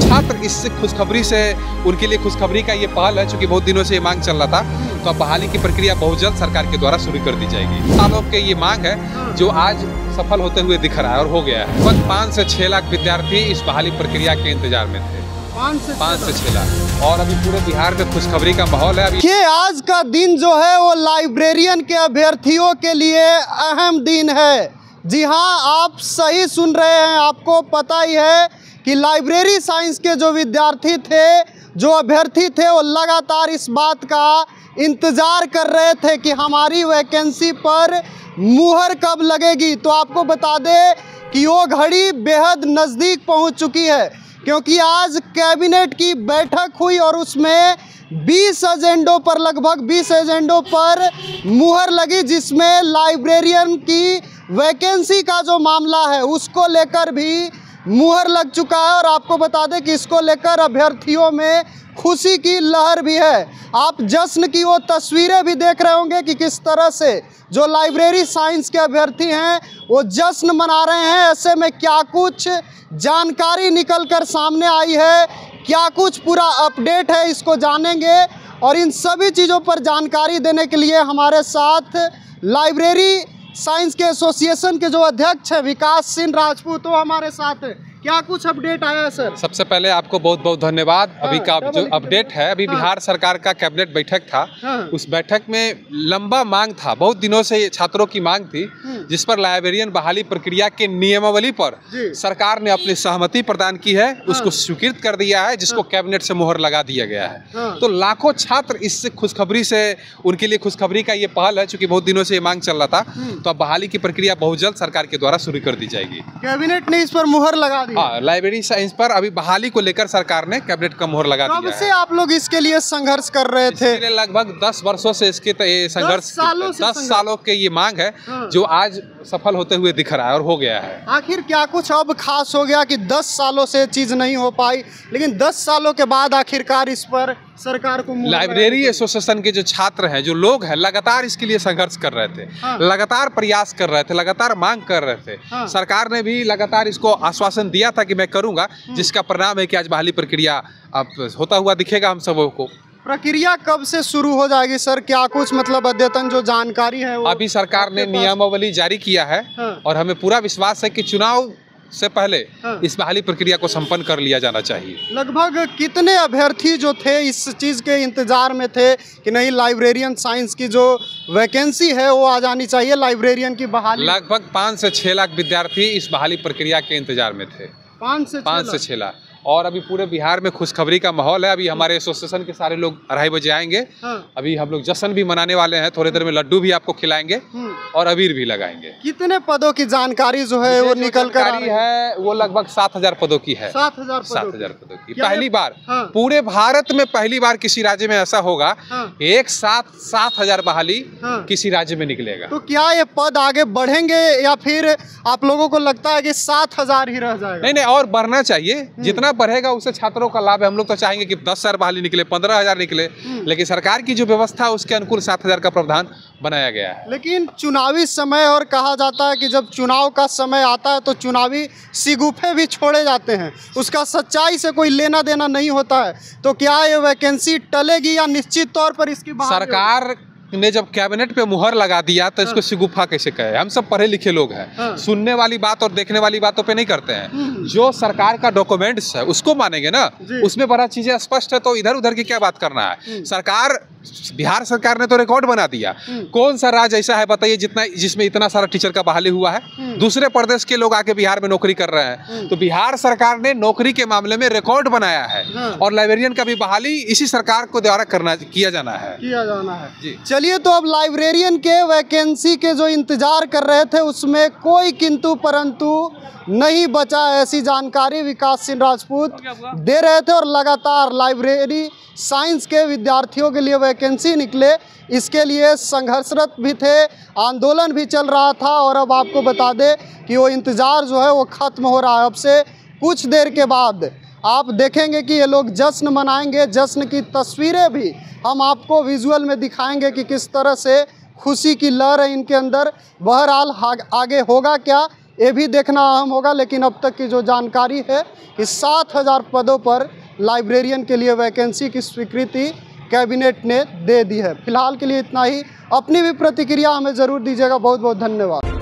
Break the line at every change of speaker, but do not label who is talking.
छात्र इससे खुशखबरी से उनके लिए खुशखबरी का ये पहल है, क्योंकि बहुत दिनों से ये मांग चल रहा था। तो अब बहाली की प्रक्रिया बहुत जल्द सरकार के द्वारा शुरू कर दी जाएगी। सालों के ये मांग है जो आज सफल होते हुए दिख रहा है और हो गया है। लगभग 5 से 6 लाख विद्यार्थी इस बहाली प्रक्रिया के इंतजार में थे। 5 से 6 लाख और अभी पूरे बिहार में खुशखबरी का माहौल है।
ये आज का दिन जो है वो लाइब्रेरियन के अभ्यर्थियों के लिए अहम दिन है। जी हाँ, आप सही सुन रहे हैं। आपको पता ही है कि लाइब्रेरी साइंस के जो विद्यार्थी थे, जो अभ्यर्थी थे, वो लगातार इस बात का इंतज़ार कर रहे थे कि हमारी वैकेंसी पर मुहर कब लगेगी। तो आपको बता दें कि वो घड़ी बेहद नज़दीक पहुंच चुकी है, क्योंकि आज कैबिनेट की बैठक हुई और उसमें 20 एजेंडों पर, लगभग 20 एजेंडों पर मुहर लगी, जिसमें लाइब्रेरियन की वैकेंसी का जो मामला है उसको लेकर भी मुहर लग चुका है। और आपको बता दें कि इसको लेकर अभ्यर्थियों में खुशी की लहर भी है। आप जश्न की वो तस्वीरें भी देख रहे होंगे कि किस तरह से जो लाइब्रेरी साइंस के अभ्यर्थी हैं वो जश्न मना रहे हैं। ऐसे में क्या कुछ जानकारी निकल कर सामने आई है, क्या कुछ पूरा अपडेट है, इसको जानेंगे। और इन सभी चीज़ों पर जानकारी देने के लिए हमारे साथ लाइब्रेरी साइंस के एसोसिएशन के जो अध्यक्ष हैं विकास सिंह राजपूत, वो हमारे साथ हैं। क्या कुछ अपडेट आया है सर?
सबसे पहले आपको बहुत बहुत धन्यवाद। अभी का जो अपडेट है, अभी बिहार सरकार का कैबिनेट बैठक था। उस बैठक में लंबा मांग था, बहुत दिनों से छात्रों की मांग थी, जिस पर लाइब्रेरियन बहाली प्रक्रिया के नियमावली पर सरकार ने अपनी सहमति प्रदान की है, उसको स्वीकृत कर दिया है, जिसको कैबिनेट से मुहर लगा दिया गया है। तो लाखों छात्र इससे खुशखबरी से, उनके लिए खुशखबरी का ये पहल है, क्योंकि बहुत दिनों से ये मांग चल रहा था। तो अब बहाली की प्रक्रिया बहुत जल्द सरकार के द्वारा शुरू कर दी जाएगी।
कैबिनेट ने इस पर मुहर लगा दी।
हाँ, लाइब्रेरी साइंस पर अभी बहाली को लेकर सरकार ने कैबिनेट का मुहर लगा दिया है।
कब से आप लोग इसके लिए संघर्ष कर रहे थे?
लगभग 10 वर्षों से इसके संघर्ष, 10 सालों के ये मांग है जो आज सफल होते हुए दिख रहा है और हो गया है।
आखिर क्या कुछ अब खास हो गया कि 10 सालों से चीज नहीं हो पाई, लेकिन 10 सालों के बाद आखिरकार इस पर सरकार को?
लाइब्रेरी एसोसिएशन के जो छात्र हैं, जो लोग हैं, लगातार इसके लिए संघर्ष कर रहे थे, लगातार प्रयास कर रहे थे, लगातार मांग कर रहे थे। सरकार ने भी लगातार इसको आश्वासन दिया था कि मैं करूंगा, जिसका परिणाम है कि आज बहाली प्रक्रिया अब होता हुआ दिखेगा हम सबों को।
प्रक्रिया कब से शुरू हो जाएगी सर? क्या कुछ मतलब अद्यतन जो जानकारी है वो
अभी सरकार ने नियमावली जारी किया है और हमें पूरा विश्वास है कि चुनाव से पहले इस बहाली प्रक्रिया को संपन्न कर लिया जाना चाहिए।
लगभग कितने अभ्यर्थी जो थे इस चीज़ के इंतजार में थे कि नहीं लाइब्रेरियन साइंस की जो वैकेंसी है वो आ जानी चाहिए, लाइब्रेरियन की बहाली?
लगभग 5 से 6 लाख विद्यार्थी इस बहाली प्रक्रिया के इंतजार में थे।
5 से 6
लाख और अभी पूरे बिहार में खुशखबरी का माहौल है। अभी हमारे एसोसिएशन के सारे लोग 2:30 बजे आएंगे। अभी हम लोग जश्न भी मनाने वाले हैं, थोड़ी देर में लड्डू भी आपको खिलाएंगे और अबीर भी लगाएंगे।
कितने पदों की जानकारी जो है वो निकल कर आ रही
है? वो लगभग 7,000 पदों की है।
7,000
पदों की पहली बार पूरे भारत में, पहली बार किसी राज्य में ऐसा होगा, एक साथ 7,000 बहाली किसी राज्य में निकलेगा।
तो क्या ये पद आगे बढ़ेंगे या फिर आप लोगों को लगता है कि 7,000 ही रह जाएगा?
नहीं, और बढ़ना चाहिए। जितना बढ़ेगा उससे छात्रों का लाभ है। हम लोग तो चाहेंगे कि 10,000 बहाली निकले, 15,000 निकले, लेकिन सरकार की जो व्यवस्था है उसके अनुकूल 7,000 का प्रावधान बनाया गया है।
लेकिन चुनावी समय, और कहा जाता है कि जब चुनाव का समय आता है तो चुनावी शिगुफे भी छोड़े जाते हैं, उसका सच्चाई से कोई लेना देना नहीं होता है। तो क्या ये वैकेंसी टलेगी या निश्चित तौर पर इसकी
सरकार ने जब कैबिनेट पे मुहर लगा दिया तो इसको शिगुफा कैसे कहे? हम सब पढ़े लिखे लोग हैं, सुनने वाली बात और देखने वाली बातों पे नहीं करते हैं। जो सरकार का डॉक्यूमेंट्स है उसको मानेंगे ना, उसमें बड़ा चीजें स्पष्ट है, तो इधर उधर की क्या बात करना है? सरकार, बिहार सरकार ने तो रिकॉर्ड बना दिया। कौन सा राज्य ऐसा है बताइए जिसमें इतना सारा टीचर का बहाली हुआ है? दूसरे प्रदेश के लोग आके बिहार में नौकरी कर रहे हैं। तो बिहार सरकार ने नौकरी के मामले में रिकॉर्ड बनाया है और लाइब्रेरियन का भी बहाली इसी सरकार को द्वारा किया जाना है
जी। चलिए, तो अब लाइब्रेरियन के वैकेंसी के जो इंतज़ार कर रहे थे उसमें कोई किंतु परंतु नहीं बचा। ऐसी जानकारी विकास सिंह राजपूत दे रहे थे और लगातार लाइब्रेरी साइंस के विद्यार्थियों के लिए वैकेंसी निकले, इसके लिए संघर्षरत भी थे, आंदोलन भी चल रहा था। और अब आपको बता दें कि वो इंतज़ार जो है वो ख़त्म हो रहा है। अब से कुछ देर के बाद आप देखेंगे कि ये लोग जश्न मनाएंगे। जश्न की तस्वीरें भी हम आपको विजुअल में दिखाएंगे कि किस तरह से खुशी की लहर है इनके अंदर। बहरहाल आगे होगा क्या ये भी देखना अहम होगा, लेकिन अब तक की जो जानकारी है कि 7000 पदों पर लाइब्रेरियन के लिए वैकेंसी की स्वीकृति कैबिनेट ने दे दी है। फिलहाल के लिए इतना ही। अपनी भी प्रतिक्रिया हमें ज़रूर दीजिएगा। बहुत बहुत धन्यवाद।